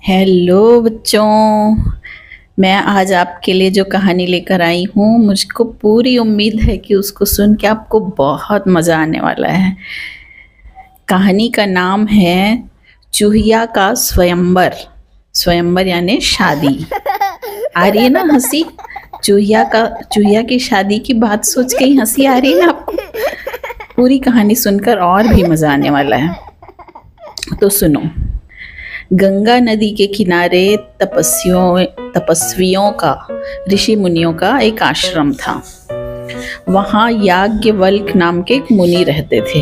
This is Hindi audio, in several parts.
हेलो बच्चों। मैं आज आपके लिए जो कहानी लेकर आई हूँ, मुझको पूरी उम्मीद है कि उसको सुन के आपको बहुत मज़ा आने वाला है। कहानी का नाम है चूहिया का स्वयंवर। स्वयंवर यानी शादी। आ रही है ना हंसी? चूहिया की शादी की बात सोच के ही हंसी आ रही है ना आपको? पूरी कहानी सुनकर और भी मज़ा आने वाला है, तो सुनो। गंगा नदी के किनारे तपस्वियों का, ऋषि मुनियों का एक आश्रम था। वहाँ याज्ञवल्क्य नाम के एक मुनि रहते थे।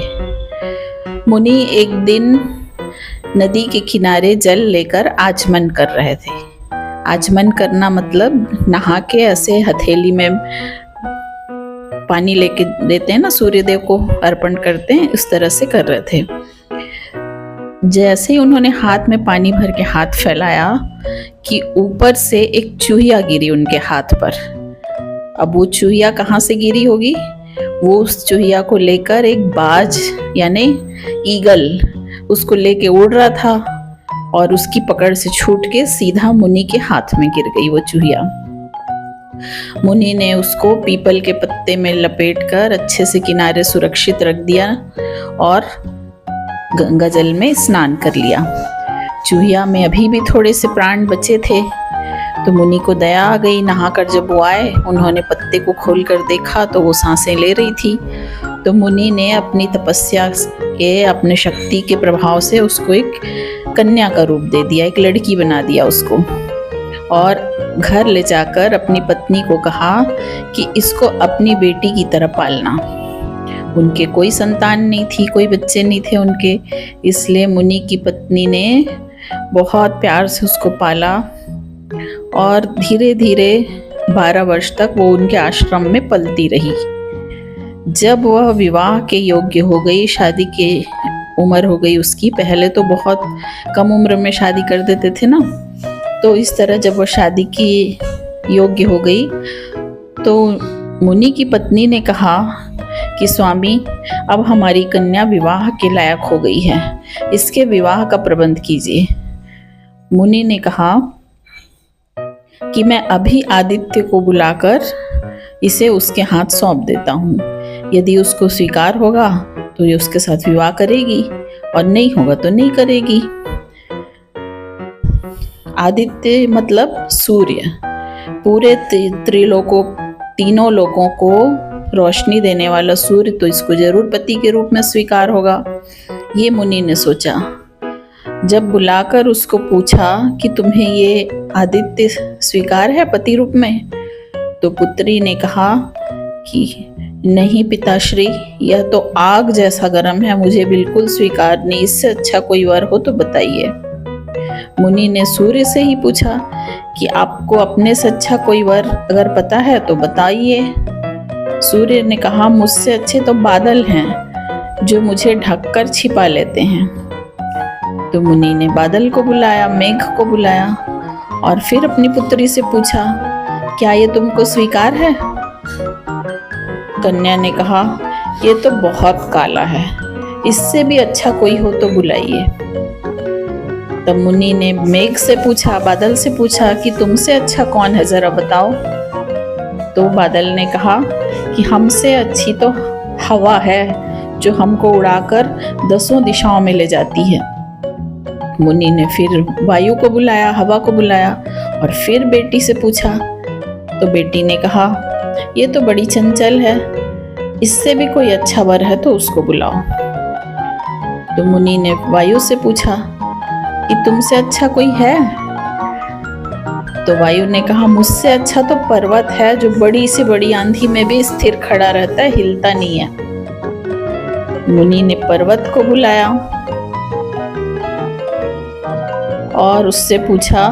मुनि एक दिन नदी के किनारे जल लेकर आचमन कर रहे थे। आचमन करना मतलब नहा के ऐसे हथेली में पानी लेके देते हैं ना, सूर्यदेव को अर्पण करते हैं, इस तरह से कर रहे थे। जैसे ही उन्होंने हाथ में पानी भर के हाथ फैलाया कि ईपर से एक चूहिया गिरी उनके हाथ पर। अब वो चूहिया कहाँ से गिरी होगी? वो उस चूहिया को लेकर एक बाज यानी ईगल उसको लेके उड़ रहा था और उसकी पकड़ से छूट के सीधा मुनि के हाथ में गिर गई वो चूहिया। मुनि ने उसको पीपल के पत्ते में लपेटकर अच्छे से किनारे सुरक्षित रख दिया और गंगा जल में स्नान कर लिया। चूहिया में अभी भी थोड़े से प्राण बचे थे, तो मुनि को दया आ गई। नहाकर जब वो आए, उन्होंने पत्ते को खोलकर देखा तो वो सांसें ले रही थी। तो मुनि ने अपनी तपस्या के, अपने शक्ति के प्रभाव से उसको एक कन्या का रूप दे दिया, एक लड़की बना दिया उसको, और घर ले जाकर अपनी पत्नी को कहा कि इसको अपनी बेटी की तरह पालना। उनके कोई संतान नहीं थी, कोई बच्चे नहीं थे उनके, इसलिए मुनि की पत्नी ने बहुत प्यार से उसको पाला और धीरे धीरे 12 वर्ष तक वो उनके आश्रम में पलती रही। जब वह विवाह के योग्य हो गई, शादी की उम्र हो गई उसकी, पहले तो बहुत कम उम्र में शादी कर देते थे ना, तो इस तरह जब वह शादी की योग्य हो गई तो मुनि की पत्नी ने कहा कि स्वामी, अब हमारी कन्या विवाह के लायक हो गई है, इसके विवाह का प्रबंध कीजिए। मुनि ने कहा कि मैं अभी आदित्य को बुलाकर इसे उसके हाथ सौंप देता हूँ। यदि उसको स्वीकार होगा तो ये उसके साथ विवाह करेगी और नहीं होगा तो नहीं करेगी। आदित्य मतलब सूर्य, पूरे त्रिलोकों, तीनों लोकों को रोशनी देने वाला सूर्य, तो इसको जरूर पति के रूप में स्वीकार होगा, ये मुनि ने सोचा। जब बुलाकर उसको पूछा कि तुम्हें ये आदित्य स्वीकार है पति रूप में, तो पुत्री ने कहा कि नहीं पिताश्री, यह तो आग जैसा गर्म है, मुझे बिल्कुल स्वीकार नहीं, इससे अच्छा कोई वर हो तो बताइए। मुनि ने सूर्य से ही पूछा कि आपको अपने से अच्छा कोई वर अगर पता है तो बताइए। सूर्य ने कहा, मुझसे अच्छे तो बादल हैं जो मुझे ढककर छिपा लेते हैं। तो मुनि ने बादल को बुलाया, मेघ को बुलाया और फिर अपनी पुत्री से पूछा, क्या ये तुमको स्वीकार है? कन्या ने कहा, ये तो बहुत काला है, इससे भी अच्छा कोई हो तो बुलाइए। तब मुनि ने मेघ से पूछा, बादल से पूछा कि तुमसे अच्छा कौन है, जरा बताओ। तो बादल ने कहा कि हमसे अच्छी तो हवा है जो हमको उड़ाकर 10 दिशाओं में ले जाती है। मुनि ने फिर वायु को बुलाया, हवा को बुलाया और फिर बेटी से पूछा। तो बेटी ने कहा, ये तो बड़ी चंचल है, इससे भी कोई अच्छा वर है तो उसको बुलाओ। तो मुनि ने वायु से पूछा कि तुमसे अच्छा कोई है? तो वायु ने कहा, मुझसे अच्छा तो पर्वत है जो बड़ी से बड़ी आंधी में भी स्थिर खड़ा रहता है, हिलता नहीं है। मुनि ने पर्वत को बुलाया और उससे पूछा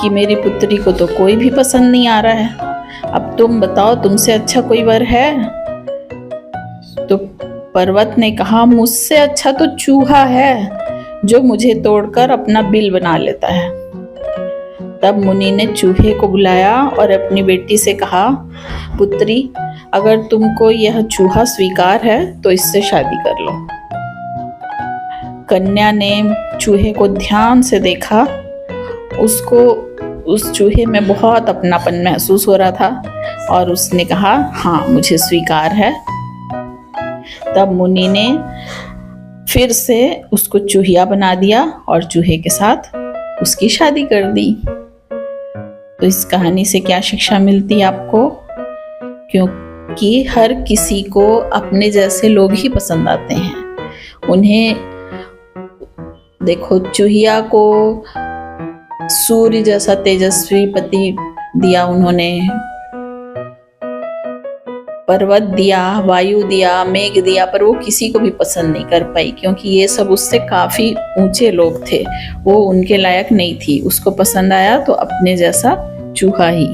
कि मेरी पुत्री को तो कोई भी पसंद नहीं आ रहा है, अब तुम बताओ तुमसे अच्छा कोई वर है? तो पर्वत ने कहा, मुझसे अच्छा तो चूहा है जो मुझे तोड़कर अपना बिल बना लेता है। तब मुनि ने चूहे को बुलाया और अपनी बेटी से कहा, पुत्री, अगर तुमको यह चूहा स्वीकार है तो इससे शादी कर लो। कन्या ने चूहे को ध्यान से देखा उसको उस चूहे में बहुत अपनापन महसूस हो रहा था और उसने कहा हाँ मुझे स्वीकार है। तब मुनि ने फिर से उसको चूहिया बना दिया और चूहे के साथ उसकी शादी कर दी। तो इस कहानी से क्या शिक्षा मिलती है आपको? क्योंकि हर किसी को अपने जैसे लोग ही पसंद आते हैं। उन्हें देखो, चूहिया को सूर्य जैसा तेजस्वी पति दिया उन्होंने, पर्वत दिया, वायु दिया, मेघ दिया, पर वो किसी को भी पसंद नहीं कर पाई क्योंकि ये सब उससे काफी ऊंचे लोग थे, वो उनके लायक नहीं थी। उसको पसंद आया तो अपने जैसा चूहा ही।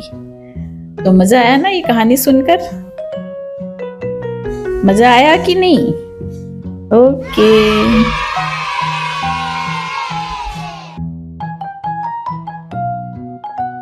तो मजा आया ना ये कहानी सुनकर? मजा आया कि नहीं? ओके।